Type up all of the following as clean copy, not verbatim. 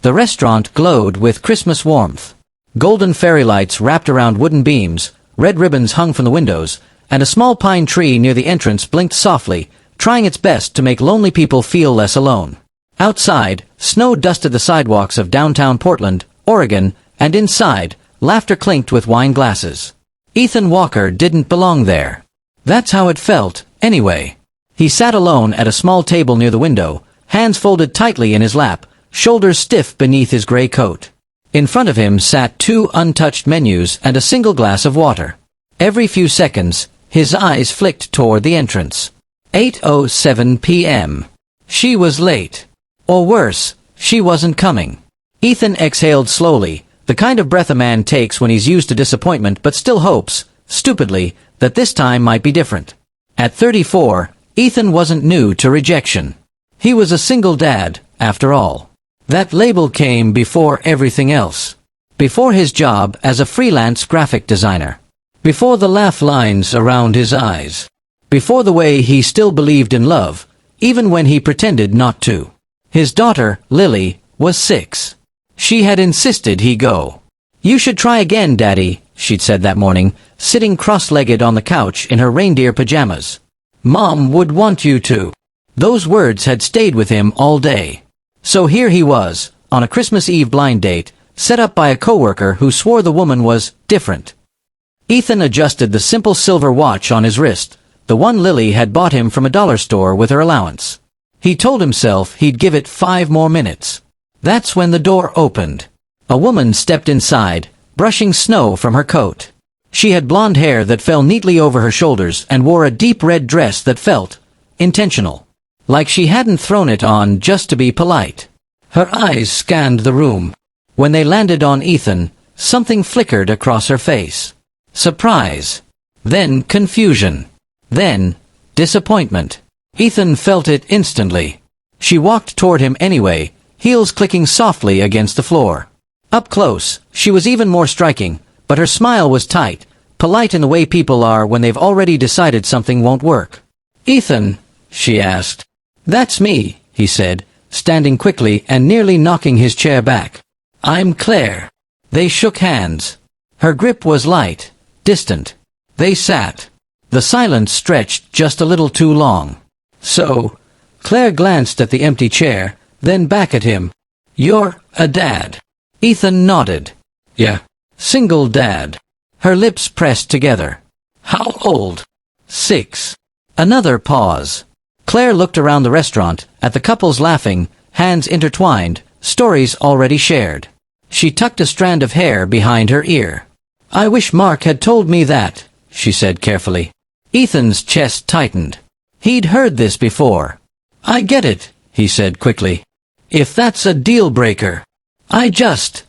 The restaurant glowed with Christmas warmth. Golden fairy lights wrapped around wooden beams, red ribbons hung from the windows, and a small pine tree near the entrance blinked softly, trying its best to make lonely people feel less alone. Outside, snow dusted the sidewalks of downtown Portland, Oregon, and inside, laughter clinked with wine glasses. Ethan Walker didn't belong there. That's how it felt, anyway. He sat alone at a small table near the window, hands folded tightly in his lap, shoulders stiff beneath his gray coat. In front of him sat 2 untouched menus and a single glass of water. Every few seconds, his eyes flicked toward the entrance. 8:07 p.m. She was late. Or worse, she wasn't coming. Ethan exhaled slowly, the kind of breath a man takes when he's used to disappointment but still hopes, stupidly, that this time might be different. At 34, Ethan wasn't new to rejection. He was a single dad, after all. That label came before everything else. Before his job as a freelance graphic designer. Before the laugh lines around his eyes. Before the way he still believed in love, even when he pretended not to. His daughter, Lily, was 6. She had insisted he go. "You should try again, Daddy," she'd said that morning, sitting cross-legged on the couch in her reindeer pajamas. "Mom would want you to." Those words had stayed with him all day. So here he was, on a Christmas Eve blind date, set up by a coworker who swore the woman was different. Ethan adjusted the simple silver watch on his wrist, the one Lily had bought him from a dollar store with her allowance. He told himself he'd give it 5 more minutes. That's when the door opened. A woman stepped inside, brushing snow from her coat. She had blonde hair that fell neatly over her shoulders and wore a deep red dress that felt intentional. Like she hadn't thrown it on just to be polite. Her eyes scanned the room. When they landed on Ethan, something flickered across her face. Surprise. Then confusion. Then disappointment. Ethan felt it instantly. She walked toward him anyway, heels clicking softly against the floor. Up close, she was even more striking, but her smile was tight, polite in the way people are when they've already decided something won't work. "Ethan?" she asked. "That's me," he said, standing quickly and nearly knocking his chair back. "I'm Claire." They shook hands. Her grip was light, distant. They sat. The silence stretched just a little too long. "So," Claire glanced at the empty chair, then back at him. "You're a dad." Ethan nodded. "Yeah. Single dad." Her lips pressed together. "How old?" 6. Another pause. Claire looked around the restaurant, at the couples laughing, hands intertwined, stories already shared. She tucked a strand of hair behind her ear. "I wish Mark had told me that," she said carefully. Ethan's chest tightened. He'd heard this before. "I get it," he said quickly. "If that's a deal-breaker."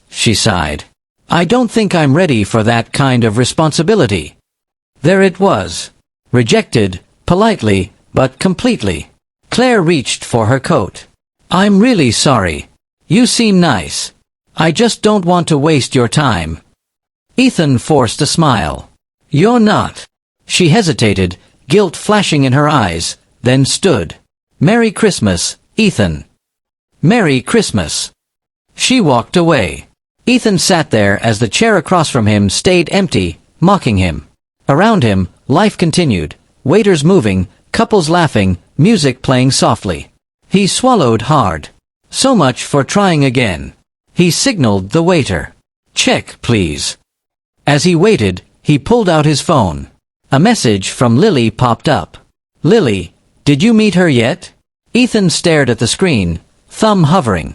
She sighed. "I don't think I'm ready for that kind of responsibility." There it was. Rejected, politely, but completely. Claire reached for her coat. "I'm really sorry. You seem nice. I just don't want to waste your time." Ethan forced a smile. "You're not." She hesitated, guilt flashing in her eyes, then stood. "Merry Christmas, Ethan." "Merry Christmas." She walked away. Ethan sat there as the chair across from him stayed empty, mocking him. Around him, life continued, waiters moving, couples laughing, music playing softly. He swallowed hard. So much for trying again. He signaled the waiter. "Check, please." As he waited, he pulled out his phone. A message from Lily popped up. "Lily, did you meet her yet?" Ethan stared at the screen, thumb hovering.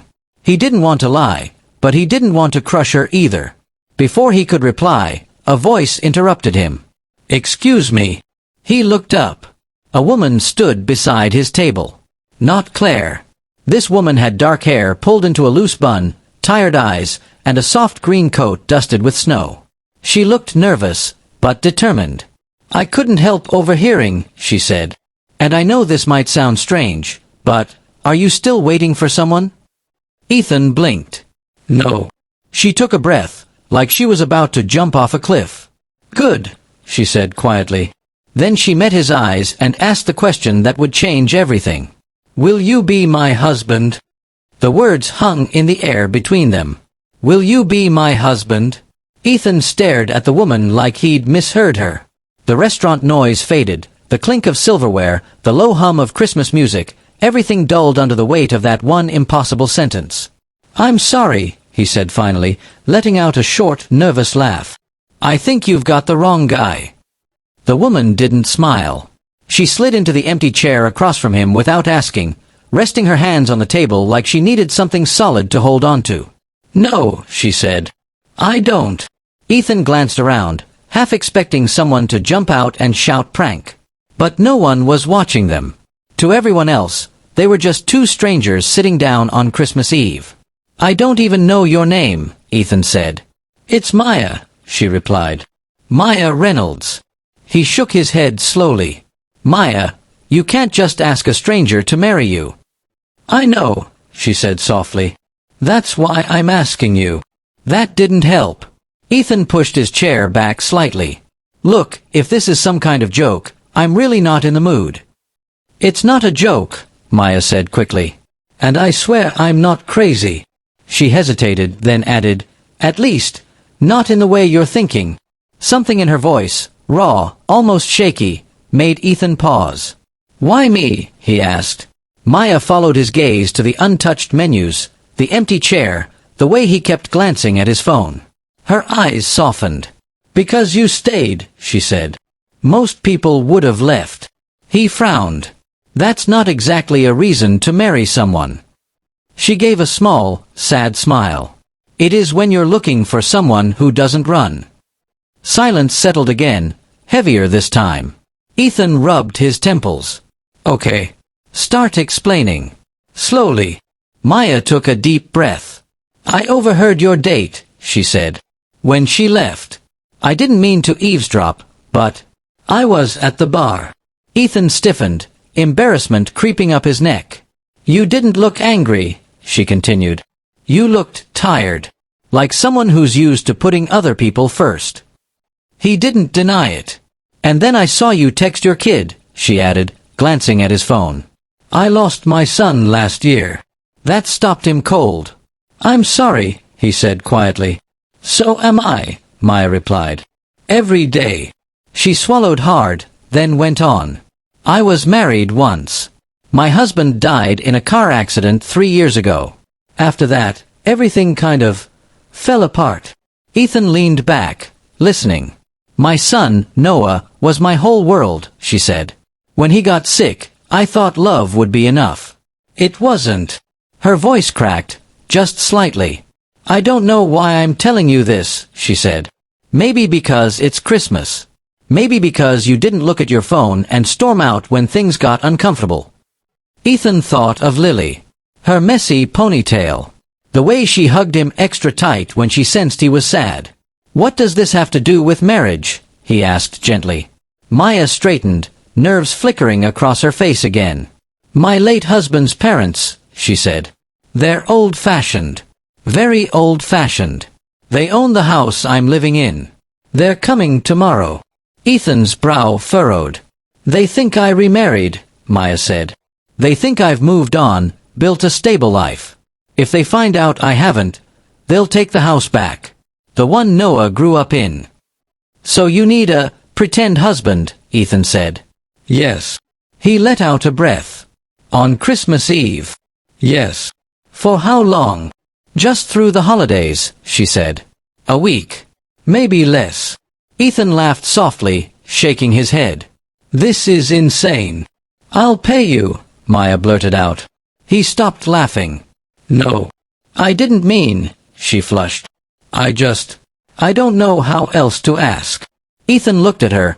He didn't want to lie, but he didn't want to crush her either. Before he could reply, a voice interrupted him. "Excuse me." He looked up. A woman stood beside his table. Not Claire. This woman had dark hair pulled into a loose bun, tired eyes, and a soft green coat dusted with snow. She looked nervous, but determined. "I couldn't help overhearing," she said. "And I know this might sound strange, but are you still waiting for someone?" Ethan blinked. "No." She took a breath, like she was about to jump off a cliff. "Good," she said quietly. Then she met his eyes and asked the question that would change everything. "Will you be my husband?" The words hung in the air between them. "Will you be my husband?" Ethan stared at the woman like he'd misheard her. The restaurant noise faded, the clink of silverware, the low hum of Christmas music, everything dulled under the weight of that one impossible sentence. "I'm sorry," he said finally, letting out a short, nervous laugh. "I think you've got the wrong guy." The woman didn't smile. She slid into the empty chair across from him without asking, resting her hands on the table like she needed something solid to hold on to. "No," she said. "I don't." Ethan glanced around, half expecting someone to jump out and shout prank. But no one was watching them. To everyone else, they were just two strangers sitting down on Christmas Eve. "I don't even know your name," Ethan said. "It's Maya," she replied. "Maya Reynolds." He shook his head slowly. "Maya, you can't just ask a stranger to marry you." "I know," she said softly. "That's why I'm asking you." That didn't help. Ethan pushed his chair back slightly. "Look, if this is some kind of joke, I'm really not in the mood." "It's not a joke," Maya said quickly. "And I swear I'm not crazy." She hesitated, then added, "At least, not in the way you're thinking." Something in her voice, raw, almost shaky, made Ethan pause. "Why me?" he asked. Maya followed his gaze to the untouched menus, the empty chair, the way he kept glancing at his phone. Her eyes softened. "Because you stayed," she said. "Most people would have left." He frowned. "That's not exactly a reason to marry someone." She gave a small, sad smile. "It is when you're looking for someone who doesn't run." Silence settled again, heavier this time. Ethan rubbed his temples. "Okay. Start explaining." Slowly. Maya took a deep breath. "I overheard your date," she said. "When she left. I didn't mean to eavesdrop, but I was at the bar." Ethan stiffened, embarrassment creeping up his neck. "You didn't look angry," she continued. "You looked tired. Like someone who's used to putting other people first." He didn't deny it. "And then I saw you text your kid," she added, glancing at his phone. "I lost my son last year." That stopped him cold. "I'm sorry," he said quietly. "So am I," Maya replied. "Every day." She swallowed hard, then went on. "I was married once. My husband died in a car accident 3 years ago. After that, everything kind of fell apart." Ethan leaned back, listening. "My son, Noah, was my whole world," she said. "When he got sick, I thought love would be enough. It wasn't." Her voice cracked, just slightly. "I don't know why I'm telling you this," she said. "Maybe because it's Christmas. Maybe because you didn't look at your phone and storm out when things got uncomfortable." Ethan thought of Lily. Her messy ponytail. The way she hugged him extra tight when she sensed he was sad. "What does this have to do with marriage?" he asked gently. Maya straightened, nerves flickering across her face again. "My late husband's parents," she said. "They're old-fashioned. Very old-fashioned. They own the house I'm living in. They're coming tomorrow." Ethan's brow furrowed. "They think I remarried," Maya said. "They think I've moved on, built a stable life. If they find out I haven't, they'll take the house back. The one Noah grew up in." "So you need a pretend husband," Ethan said. "Yes." He let out a breath. "On Christmas Eve." "Yes." "For how long?" "Just through the holidays," she said. "A week. Maybe less." Ethan laughed softly, shaking his head. "This is insane." "I'll pay you," Maya blurted out. He stopped laughing. "No. I didn't mean," she flushed. I don't know how else to ask." Ethan looked at her,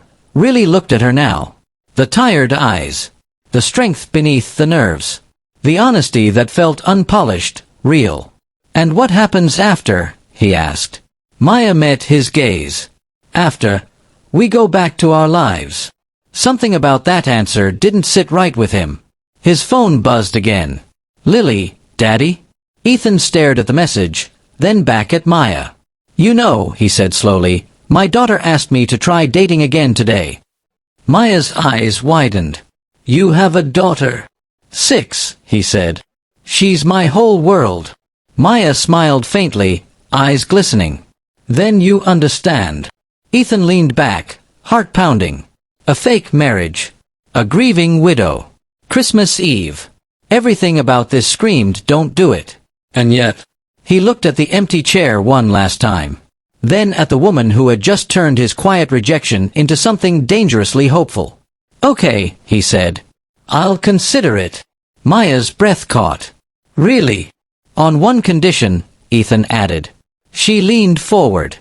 really looked at her now. The tired eyes. The strength beneath the nerves. The honesty that felt unpolished, real. "And what happens after?" he asked. Maya met his gaze. "After, we go back to our lives." Something about that answer didn't sit right with him. His phone buzzed again. "Lily, Daddy?" Ethan stared at the message, then back at Maya. "You know," he said slowly, "my daughter asked me to try dating again today." Maya's eyes widened. "You have a daughter?" 6, he said. She's my whole world. Maya smiled faintly, eyes glistening. Then you understand. Ethan leaned back, heart pounding. A fake marriage. A grieving widow. Christmas Eve. Everything about this screamed, don't do it. And yet, he looked at the empty chair one last time. Then at the woman who had just turned his quiet rejection into something dangerously hopeful. Okay, he said. I'll consider it. Maya's breath caught. Really? On one condition, Ethan added. She leaned forward.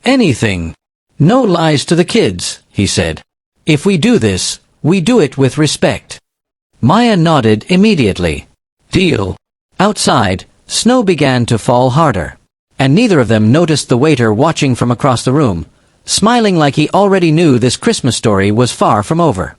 Anything. No lies to the kids, he said. If we do this, we do it with respect. Maya nodded immediately. Deal. Outside, snow began to fall harder. And neither of them noticed the waiter watching from across the room, smiling like he already knew this Christmas story was far from over.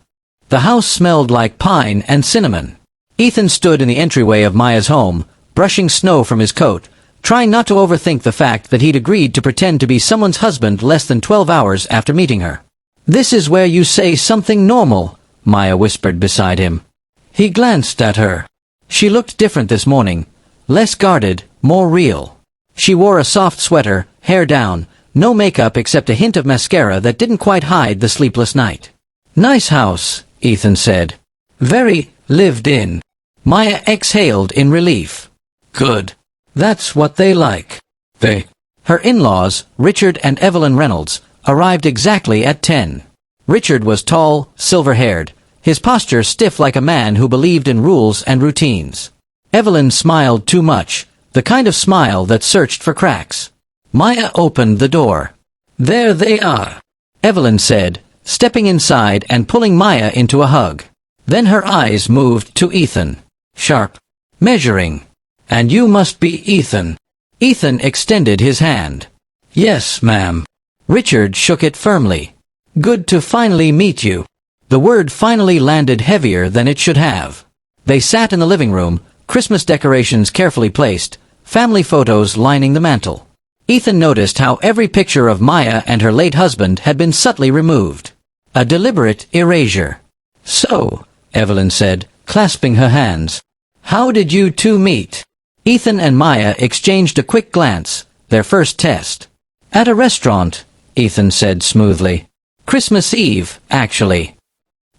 The house smelled like pine and cinnamon. Ethan stood in the entryway of Maya's home, brushing snow from his coat, trying not to overthink the fact that he'd agreed to pretend to be someone's husband less than 12 hours after meeting her. This is where you say something normal, Maya whispered beside him. He glanced at her. She looked different this morning, less guarded, more real. She wore a soft sweater, hair down, no makeup except a hint of mascara that didn't quite hide the sleepless night. Nice house, Ethan said. Very lived in. Maya exhaled in relief. Good. That's what they like. They. Her in-laws, Richard and Evelyn Reynolds, arrived exactly at 10. Richard was tall, silver-haired, his posture stiff like a man who believed in rules and routines. Evelyn smiled too much, the kind of smile that searched for cracks. Maya opened the door. There they are, Evelyn said, stepping inside and pulling Maya into a hug. Then her eyes moved to Ethan. Sharp. Measuring. And you must be Ethan. Ethan extended his hand. Yes, ma'am. Richard shook it firmly. Good to finally meet you. The word finally landed heavier than it should have. They sat in the living room, Christmas decorations carefully placed, family photos lining the mantel. Ethan noticed how every picture of Maya and her late husband had been subtly removed. A deliberate erasure. So, Evelyn said, clasping her hands. How did you two meet? Ethan and Maya exchanged a quick glance, their first test. At a restaurant, Ethan said smoothly. Christmas Eve, actually.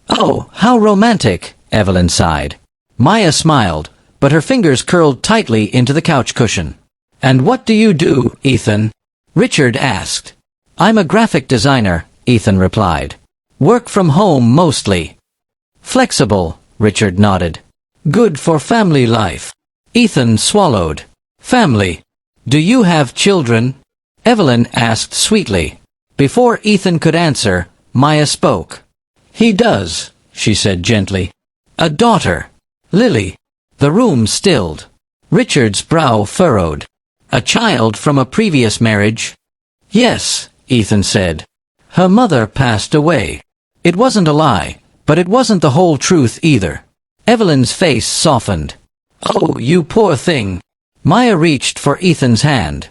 Oh, how romantic, Evelyn sighed. Maya smiled, but her fingers curled tightly into the couch cushion. And what do you do, Ethan? Richard asked. I'm a graphic designer, Ethan replied. Work from home mostly. Flexible, Richard nodded. Good for family life. Ethan swallowed. Family. Do you have children? Evelyn asked sweetly. Before Ethan could answer, Maya spoke. He does, she said gently. A daughter. Lily. The room stilled. Richard's brow furrowed. A child from a previous marriage? Yes, Ethan said. Her mother passed away. It wasn't a lie, but it wasn't the whole truth either. Evelyn's face softened. Oh, you poor thing. Maya reached for Ethan's hand.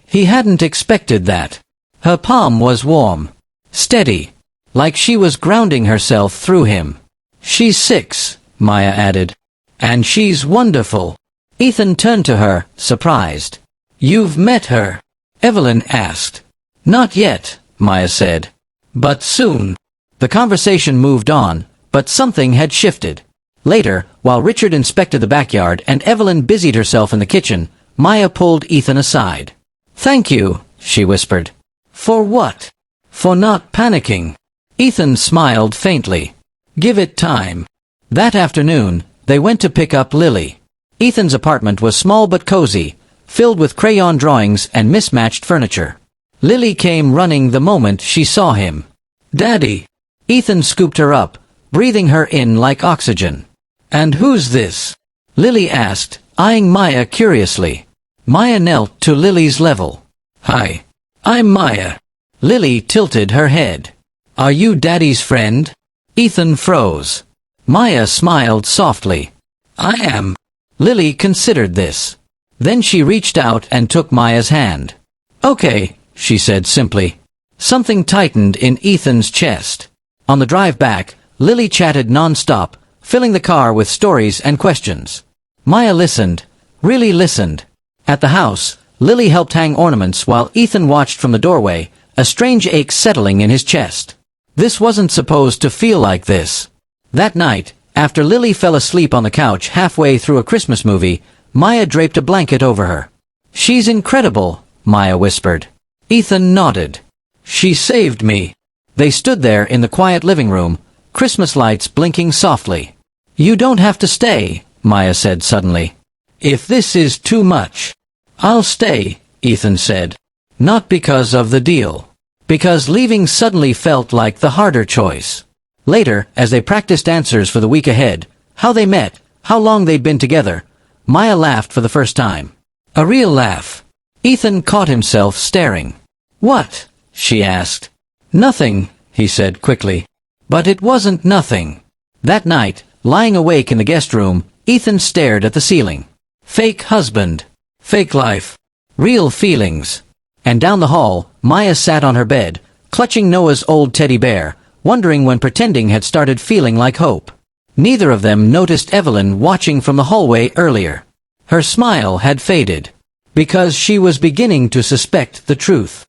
He hadn't expected that. Her palm was warm. Steady. Like she was grounding herself through him. She's 6, Maya added. And she's wonderful. Ethan turned to her, surprised. You've met her? Evelyn asked. Not yet, Maya said. But soon. The conversation moved on, but something had shifted. Later, while Richard inspected the backyard and Evelyn busied herself in the kitchen, Maya pulled Ethan aside. Thank you, she whispered. For what? For not panicking. Ethan smiled faintly. Give it time. That afternoon, they went to pick up Lily. Ethan's apartment was small but cozy, filled with crayon drawings and mismatched furniture. Lily came running the moment she saw him. Daddy. Ethan scooped her up, breathing her in like oxygen. And who's this? Lily asked, eyeing Maya curiously. Maya knelt to Lily's level. Hi. I'm Maya. Lily tilted her head. Are you Daddy's friend? Ethan froze. Maya smiled softly. I am. Lily considered this. Then she reached out and took Maya's hand. Okay, she said simply. Something tightened in Ethan's chest. On the drive back, Lily chatted non-stop, filling the car with stories and questions. Maya listened, really listened. At the house, Lily helped hang ornaments while Ethan watched from the doorway, a strange ache settling in his chest. This wasn't supposed to feel like this. That night, after Lily fell asleep on the couch halfway through a Christmas movie, Maya draped a blanket over her. "She's incredible," Maya whispered. Ethan nodded. "She saved me." They stood there in the quiet living room, Christmas lights blinking softly. "You don't have to stay," Maya said suddenly. "If this is too much." "I'll stay," Ethan said. Not because of the deal. Because leaving suddenly felt like the harder choice. Later, as they practiced answers for the week ahead, how they met, how long they'd been together, Maya laughed for the first time. A real laugh. Ethan caught himself staring. "What?" she asked. "Nothing," he said quickly. But it wasn't nothing. That night, lying awake in the guest room, Ethan stared at the ceiling. Fake husband. Fake life. Real feelings. And down the hall, Maya sat on her bed, clutching Noah's old teddy bear, wondering when pretending had started feeling like hope. Neither of them noticed Evelyn watching from the hallway earlier. Her smile had faded. Because she was beginning to suspect the truth.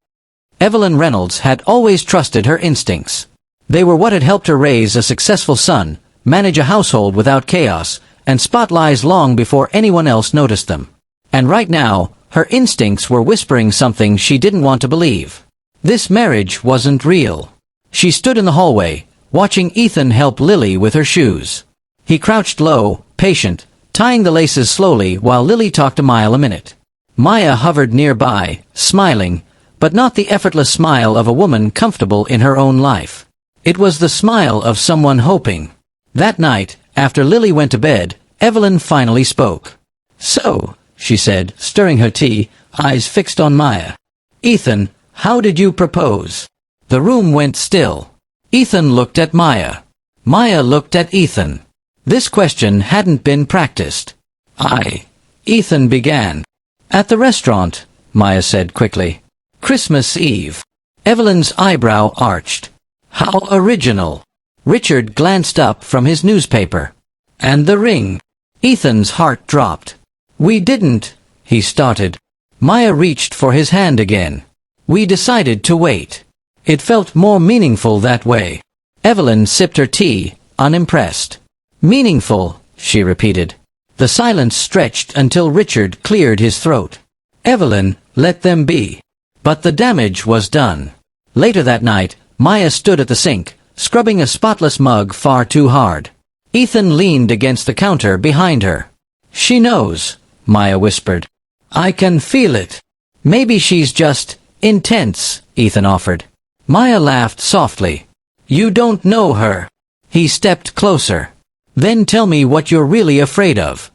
Evelyn Reynolds had always trusted her instincts. They were what had helped her raise a successful son, manage a household without chaos, and spot lies long before anyone else noticed them. And right now, her instincts were whispering something she didn't want to believe. This marriage wasn't real. She stood in the hallway, watching Ethan help Lily with her shoes. He crouched low, patient, tying the laces slowly while Lily talked to Maya a minute. Maya hovered nearby, smiling, but not the effortless smile of a woman comfortable in her own life. It was the smile of someone hoping. That night, after Lily went to bed, Evelyn finally spoke. "So," she said, stirring her tea, eyes fixed on Maya. "Ethan, how did you propose?" The room went still. Ethan looked at Maya. Maya looked at Ethan. This question hadn't been practiced. Ethan began. "At the restaurant," Maya said quickly. "Christmas Eve." Evelyn's eyebrow arched. "How original." Richard glanced up from his newspaper. "And the ring." Ethan's heart dropped. "We didn't," he started. Maya reached for his hand again. "We decided to wait. It felt more meaningful that way." Evelyn sipped her tea, unimpressed. "Meaningful," she repeated. The silence stretched until Richard cleared his throat. "Evelyn, let them be." But the damage was done. Later that night, Maya stood at the sink, scrubbing a spotless mug far too hard. Ethan leaned against the counter behind her. "She knows," Maya whispered. "I can feel it." "Maybe she's just intense," Ethan offered. Maya laughed softly. "You don't know her." He stepped closer. "Then tell me what you're really afraid of."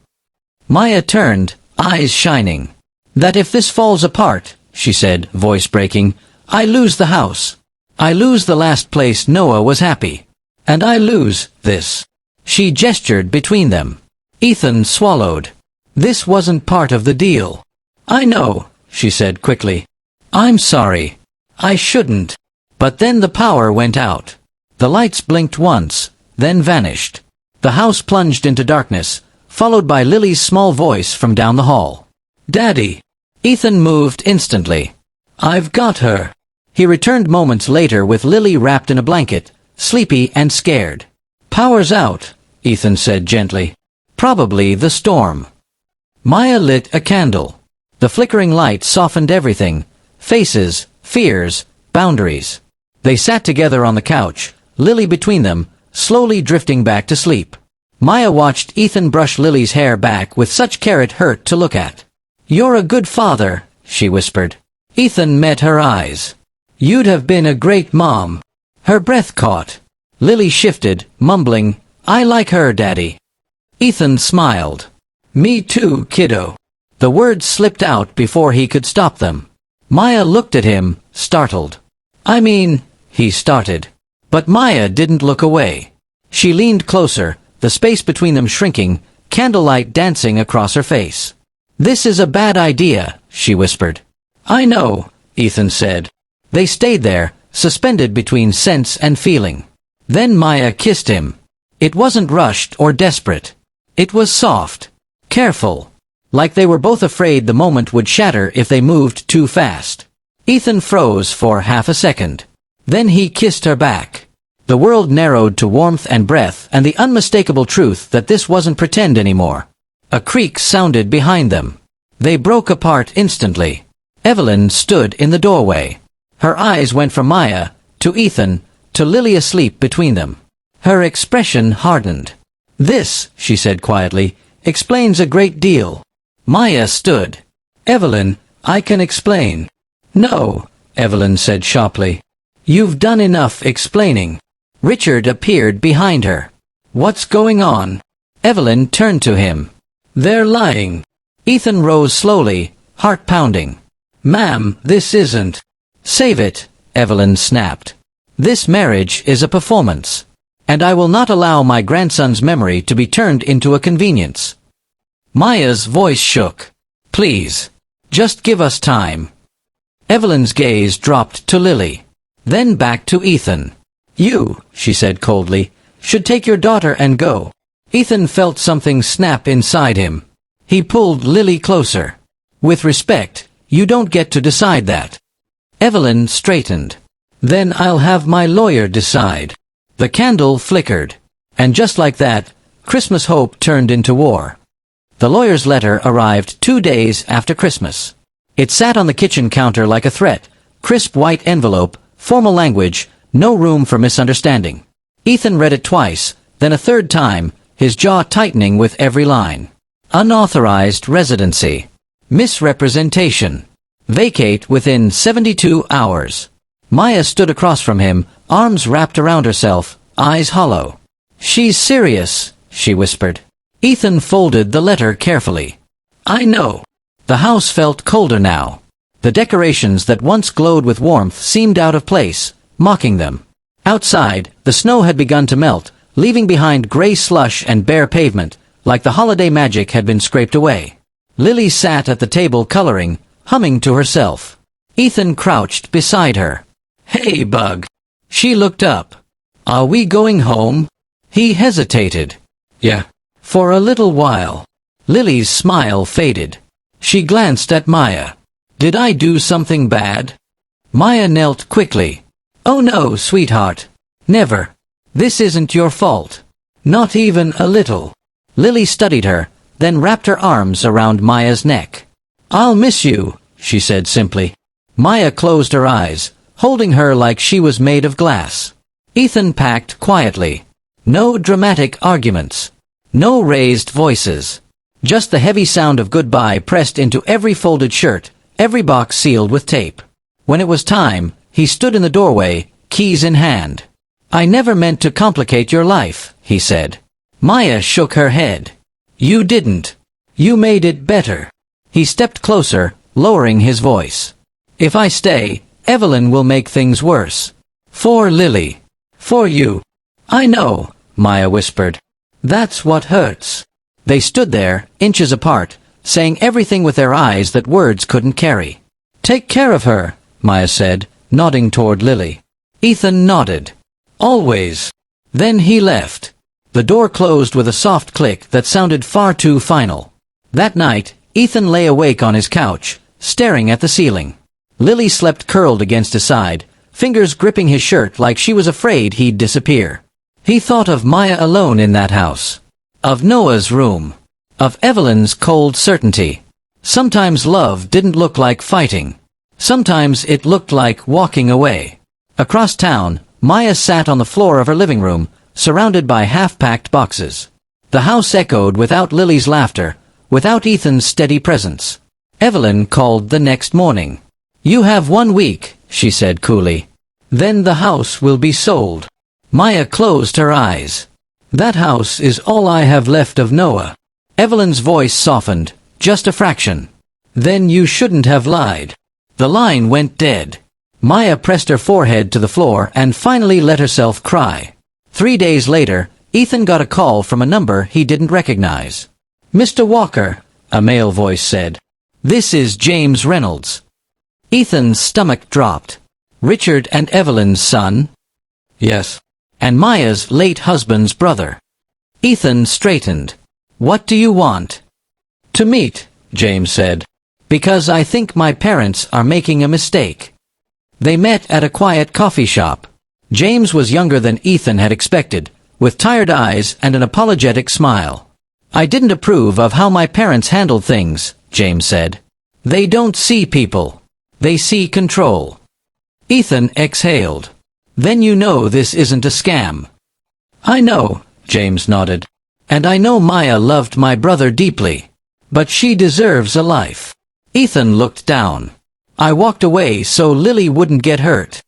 Maya turned, eyes shining. "That if this falls apart," she said, voice breaking, "I lose the house. I lose the last place Noah was happy. And I lose this." She gestured between them. Ethan swallowed. This wasn't part of the deal. "I know," she said quickly. "I'm sorry. I shouldn't." But then the power went out. The lights blinked once, then vanished. The house plunged into darkness, followed by Lily's small voice from down the hall. "Daddy." Ethan moved instantly. "I've got her." He returned moments later with Lily wrapped in a blanket, sleepy and scared. "Power's out," Ethan said gently. "Probably the storm." Maya lit a candle. The flickering light softened everything. Faces, fears, boundaries. They sat together on the couch, Lily between them, slowly drifting back to sleep. Maya watched Ethan brush Lily's hair back with such care it hurt to look at. "You're a good father," she whispered. Ethan met her eyes. "You'd have been a great mom." Her breath caught. Lily shifted, mumbling, "I like her, Daddy." Ethan smiled. "Me too, kiddo." The words slipped out before he could stop them. Maya looked at him, startled. "I mean," he started. But Maya didn't look away. She leaned closer, the space between them shrinking, candlelight dancing across her face. "This is a bad idea," she whispered. "I know," Ethan said. They stayed there, suspended between sense and feeling. Then Maya kissed him. It wasn't rushed or desperate. It was soft. Careful. Like they were both afraid the moment would shatter if they moved too fast. Ethan froze for half a second. Then he kissed her back. The world narrowed to warmth and breath and the unmistakable truth that this wasn't pretend anymore. A creak sounded behind them. They broke apart instantly. Evelyn stood in the doorway. Her eyes went from Maya, to Ethan, to Lily asleep between them. Her expression hardened. "This," she said quietly, "explains a great deal." Maya stood. "Evelyn, I can explain." "No," Evelyn said sharply. "You've done enough explaining." Richard appeared behind her. "What's going on?" Evelyn turned to him. "They're lying." Ethan rose slowly, heart pounding. "Ma'am, this isn't." "Save it," Evelyn snapped. "This marriage is a performance. And I will not allow my grandson's memory to be turned into a convenience." Maya's voice shook. "Please. Just give us time." Evelyn's gaze dropped to Lily. Then back to Ethan. "You," she said coldly, "should take your daughter and go." Ethan felt something snap inside him. He pulled Lily closer. "With respect, you don't get to decide that." Evelyn straightened. "Then I'll have my lawyer decide." The candle flickered. And just like that, Christmas hope turned into war. The lawyer's letter arrived 2 days after Christmas. It sat on the kitchen counter like a threat, crisp white envelope, formal language, no room for misunderstanding. Ethan read it twice, then a third time, his jaw tightening with every line. Unauthorized residency. Misrepresentation. Vacate within 72 hours. Maya stood across from him, arms wrapped around herself, eyes hollow. "She's serious," she whispered. Ethan folded the letter carefully. "I know." The house felt colder now. The decorations that once glowed with warmth seemed out of place, mocking them. Outside, the snow had begun to melt, leaving behind gray slush and bare pavement, like the holiday magic had been scraped away. Lily sat at the table coloring, humming to herself. Ethan crouched beside her. "Hey, Bug." She looked up. "Are we going home?" He hesitated. "Yeah." "For a little while." Lily's smile faded. She glanced at Maya. "Did I do something bad?" Maya knelt quickly. "Oh no, sweetheart. Never. This isn't your fault. Not even a little." Lily studied her, then wrapped her arms around Maya's neck. "I'll miss you," she said simply. Maya closed her eyes, holding her like she was made of glass. Ethan packed quietly. No dramatic arguments. No raised voices. Just the heavy sound of goodbye pressed into every folded shirt, every box sealed with tape. When it was time, he stood in the doorway, keys in hand. "I never meant to complicate your life," he said. Maya shook her head. "You didn't. You made it better." He stepped closer, lowering his voice. "If I stay, Evelyn will make things worse. For Lily. For you." "I know," Maya whispered. "That's what hurts." They stood there, inches apart, saying everything with their eyes that words couldn't carry. "Take care of her," Maya said, nodding toward Lily. Ethan nodded. "Always." Then he left. The door closed with a soft click that sounded far too final. That night, Ethan lay awake on his couch, staring at the ceiling. Lily slept curled against his side, fingers gripping his shirt like she was afraid he'd disappear. He thought of Maya alone in that house. Of Noah's room. Of Evelyn's cold certainty. Sometimes love didn't look like fighting. Sometimes it looked like walking away. Across town, Maya sat on the floor of her living room, surrounded by half-packed boxes. The house echoed without Lily's laughter, without Ethan's steady presence. Evelyn called the next morning. "You have 1 week," she said coolly. "Then the house will be sold." Maya closed her eyes. "That house is all I have left of Noah." Evelyn's voice softened, just a fraction. "Then you shouldn't have lied." The line went dead. Maya pressed her forehead to the floor and finally let herself cry. 3 days later, Ethan got a call from a number he didn't recognize. "Mr. Walker," a male voice said. "This is James Reynolds." Ethan's stomach dropped. "Richard and Evelyn's son?" "Yes." "And Maya's late husband's brother." Ethan straightened. "What do you want?" To meet, James said. Because I think my parents are making a mistake. They met at a quiet coffee shop. James was younger than Ethan had expected, with tired eyes and an apologetic smile. I didn't approve of how my parents handled things, James said. They don't see people. They see control. Ethan exhaled. Then you know this isn't a scam. I know, James nodded. And I know Maya loved my brother deeply. But she deserves a life. Ethan looked down. I walked away so Lily wouldn't get hurt.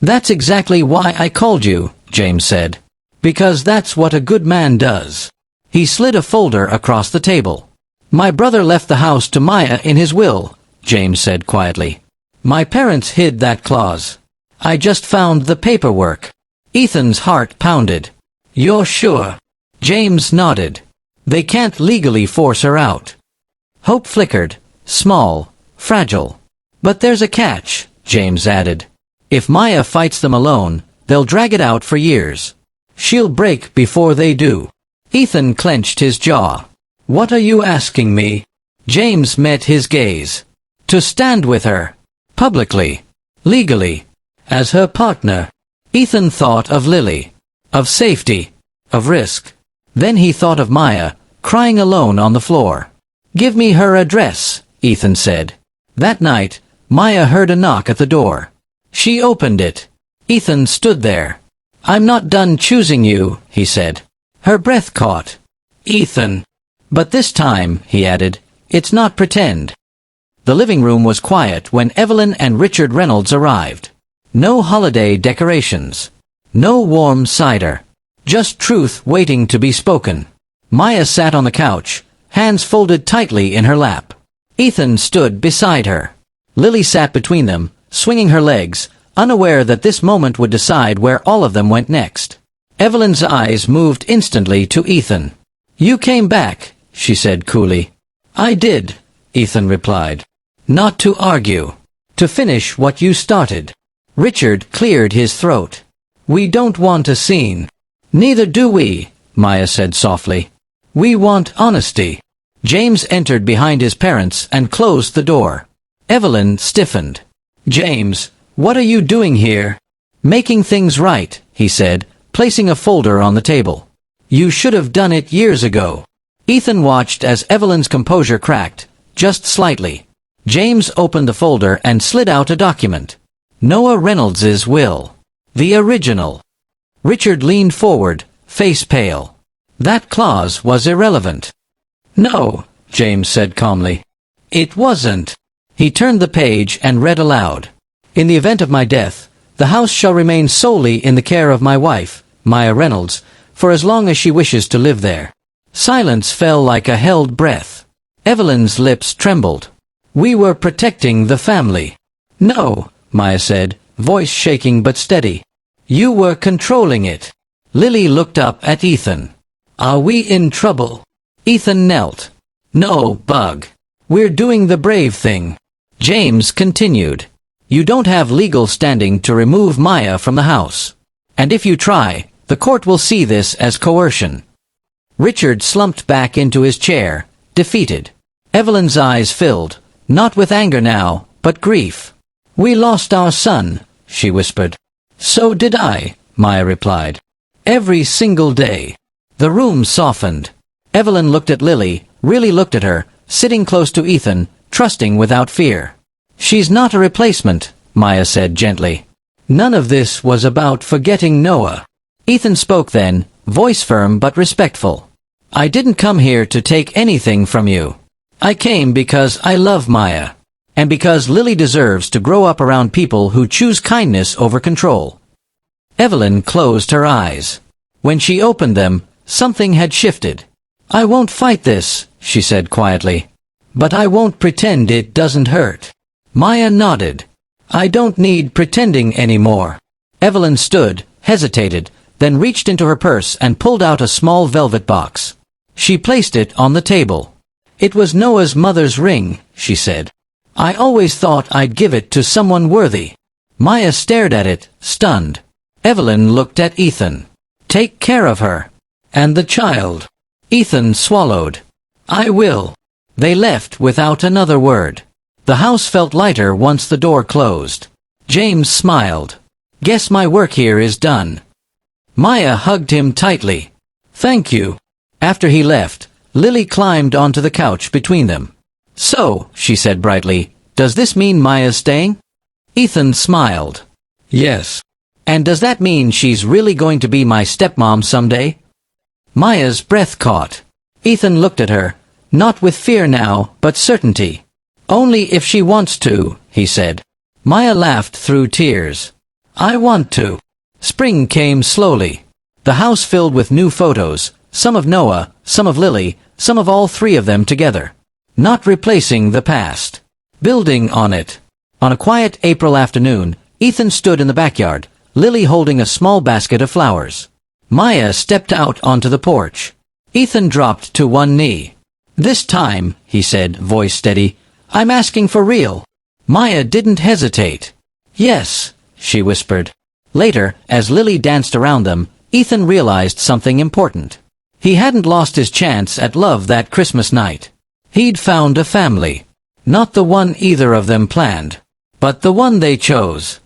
That's exactly why I called you, James said. Because that's what a good man does. He slid a folder across the table. My brother left the house to Maya in his will, James said quietly. My parents hid that clause. I just found the paperwork. Ethan's heart pounded. You're sure? James nodded. They can't legally force her out. Hope flickered. Small. Fragile. But there's a catch, James added. If Maya fights them alone, they'll drag it out for years. She'll break before they do. Ethan clenched his jaw. What are you asking me? James met his gaze. To stand with her. Publicly. Legally. As her partner. Ethan thought of Lily. Of safety. Of risk. Then he thought of Maya, crying alone on the floor. Give me her address, Ethan said. That night, Maya heard a knock at the door. She opened it. Ethan stood there. I'm not done choosing you, he said. Her breath caught. Ethan. But this time, he added, it's not pretend. The living room was quiet when Evelyn and Richard Reynolds arrived. No holiday decorations. No warm cider. Just truth waiting to be spoken. Maya sat on the couch, hands folded tightly in her lap. Ethan stood beside her. Lily sat between them, swinging her legs, unaware that this moment would decide where all of them went next. Evelyn's eyes moved instantly to Ethan. You came back, she said coolly. I did, Ethan replied. Not to argue. To finish what you started. Richard cleared his throat. We don't want a scene. Neither do we, Maya said softly. We want honesty. James entered behind his parents and closed the door. Evelyn stiffened. James, what are you doing here? Making things right, he said, placing a folder on the table. You should have done it years ago. Ethan watched as Evelyn's composure cracked, just slightly. James opened the folder and slid out a document. Noah Reynolds's will. The original. Richard leaned forward, face pale. That clause was irrelevant. No, James said calmly. It wasn't. He turned the page and read aloud. In the event of my death, the house shall remain solely in the care of my wife, Maya Reynolds, for as long as she wishes to live there. Silence fell like a held breath. Evelyn's lips trembled. We were protecting the family. No, Maya said, voice shaking but steady. You were controlling it. Lily looked up at Ethan. Are we in trouble? Ethan knelt. No, Bug. We're doing the brave thing. James continued. You don't have legal standing to remove Maya from the house. And if you try, the court will see this as coercion. Richard slumped back into his chair, defeated. Evelyn's eyes filled, not with anger now, but grief. We lost our son, she whispered. So did I, Maya replied. Every single day. The room softened. Evelyn looked at Lily, really looked at her, sitting close to Ethan, trusting without fear. She's not a replacement, Maya said gently. None of this was about forgetting Noah. Ethan spoke then, voice firm but respectful. I didn't come here to take anything from you. I came because I love Maya. And because Lily deserves to grow up around people who choose kindness over control. Evelyn closed her eyes. When she opened them, something had shifted. I won't fight this, she said quietly. But I won't pretend it doesn't hurt. Maya nodded. I don't need pretending anymore. Evelyn stood, hesitated, then reached into her purse and pulled out a small velvet box. She placed it on the table. It was Noah's mother's ring, she said. I always thought I'd give it to someone worthy. Maya stared at it, stunned. Evelyn looked at Ethan. Take care of her. And the child. Ethan swallowed. I will. They left without another word. The house felt lighter once the door closed. James smiled. Guess my work here is done. Maya hugged him tightly. Thank you. After he left, Lily climbed onto the couch between them. So, she said brightly, does this mean Maya's staying? Ethan smiled. Yes. And does that mean she's really going to be my stepmom someday? Maya's breath caught. Ethan looked at her, not with fear now, but certainty. Only if she wants to, he said. Maya laughed through tears. I want to. Spring came slowly. The house filled with new photos, some of Noah, some of Lily, some of all three of them together. Not replacing the past. Building on it. On a quiet April afternoon, Ethan stood in the backyard, Lily holding a small basket of flowers. Maya stepped out onto the porch. Ethan dropped to one knee. This time, he said, voice steady, I'm asking for real. Maya didn't hesitate. Yes, she whispered. Later, as Lily danced around them, Ethan realized something important. He hadn't lost his chance at love that Christmas night. He'd found a family. Not the one either of them planned, but the one they chose.